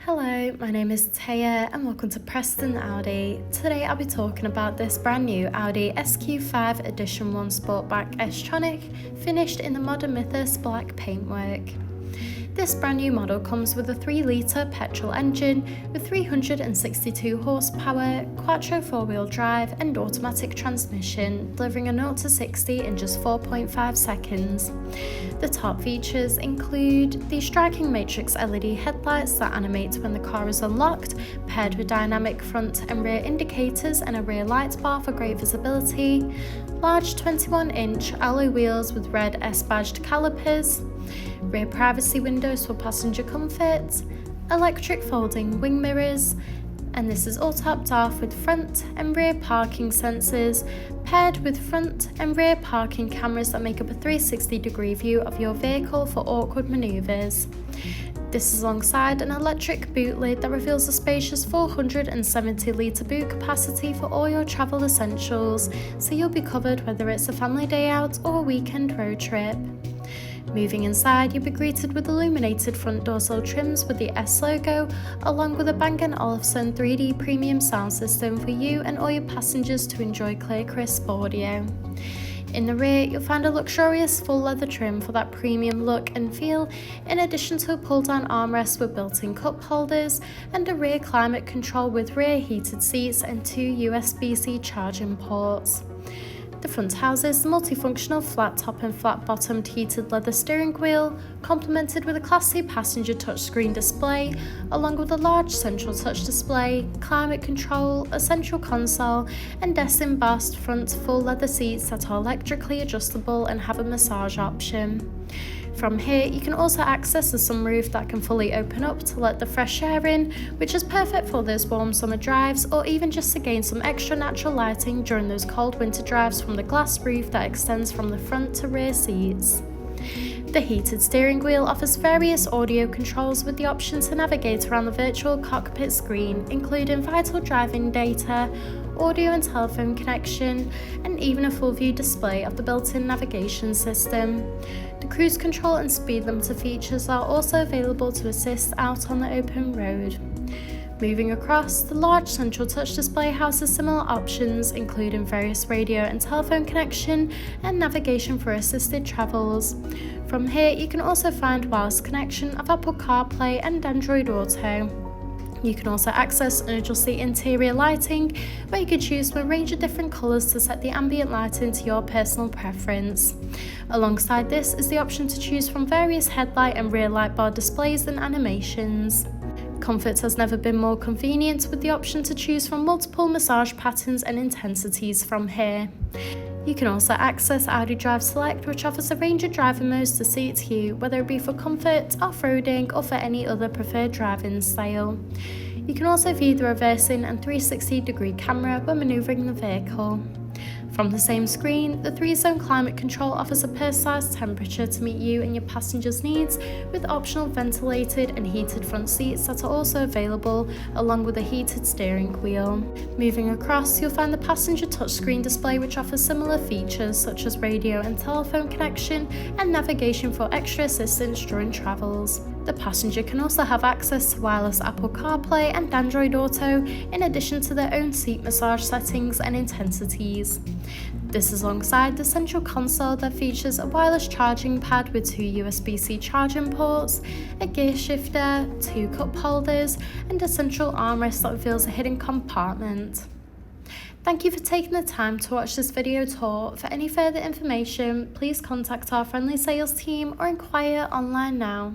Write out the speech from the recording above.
Hello, my name is Taya and welcome to Preston Audi. Today I'll be talking about this brand new Audi SQ5 Edition 1 Sportback S Tronic finished in the modern Mythos Black paintwork. This brand new model comes with a 3-litre petrol engine with 362 horsepower, quattro 4-wheel drive and automatic transmission, delivering a 0 to 60 in just 4.5 seconds. The top features include the striking matrix LED headlights that animate when the car is unlocked, paired with dynamic front and rear indicators and a rear light bar for great visibility, large 21-inch alloy wheels with red S-badged calipers, rear privacy windows for passenger comfort, electric folding wing mirrors, and this is all topped off with front and rear parking sensors, paired with front and rear parking cameras that make up a 360-degree view of your vehicle for awkward manoeuvres. This is alongside an electric boot lid that reveals a spacious 470-litre boot capacity for all your travel essentials, so you'll be covered whether it's a family day out or a weekend road trip. Moving inside, you'll be greeted with illuminated front dorsal trims with the S logo, along with a Bang & Olufsen 3D premium sound system for you and all your passengers to enjoy clear, crisp audio. In the rear, you'll find a luxurious full leather trim for that premium look and feel, in addition to a pull-down armrest with built-in cup holders and a rear climate control with rear heated seats and 2 USB-C charging ports. The front houses the multifunctional flat top and flat bottomed heated leather steering wheel, complemented with a classy passenger touchscreen display, along with a large central touch display, climate control, a central console, and embossed front full leather seats that are electrically adjustable and have a massage option. From here, you can also access the sunroof that can fully open up to let the fresh air in, which is perfect for those warm summer drives or even just to gain some extra natural lighting during those cold winter drives from the glass roof that extends from the front to rear seats. The heated steering wheel offers various audio controls with the option to navigate around the virtual cockpit screen, including vital driving data, audio and telephone connection, and even a full view display of the built-in navigation system. The cruise control and speed limiter features are also available to assist out on the open road. Moving across, the large central touch display houses similar options, including various radio and telephone connection and navigation for assisted travels. From here, you can also find wireless connection of Apple CarPlay and Android Auto. You can also access and adjust the interior lighting, where you can choose from a range of different colours to set the ambient lighting to your personal preference. Alongside this is the option to choose from various headlight and rear light bar displays and animations. Comfort has never been more convenient, with the option to choose from multiple massage patterns and intensities from here. You can also access Audi Drive Select, which offers a range of driving modes to suit you, whether it be for comfort, off-roading, or for any other preferred driving style. You can also view the reversing and 360-degree camera when manoeuvring the vehicle. From the same screen, the 3-zone climate control offers a personalised temperature to meet you and your passengers' needs, with optional ventilated and heated front seats that are also available, along with a heated steering wheel. Moving across, you'll find the passenger touchscreen display, which offers similar features such as radio and telephone connection and navigation for extra assistance during travels. The passenger can also have access to wireless Apple CarPlay and Android Auto, in addition to their own seat massage settings and intensities. This is alongside the central console that features a wireless charging pad with 2 USB-C charging ports, a gear shifter, 2 cup holders, and a central armrest that reveals a hidden compartment. Thank you for taking the time to watch this video tour. For any further information, please contact our friendly sales team or inquire online now.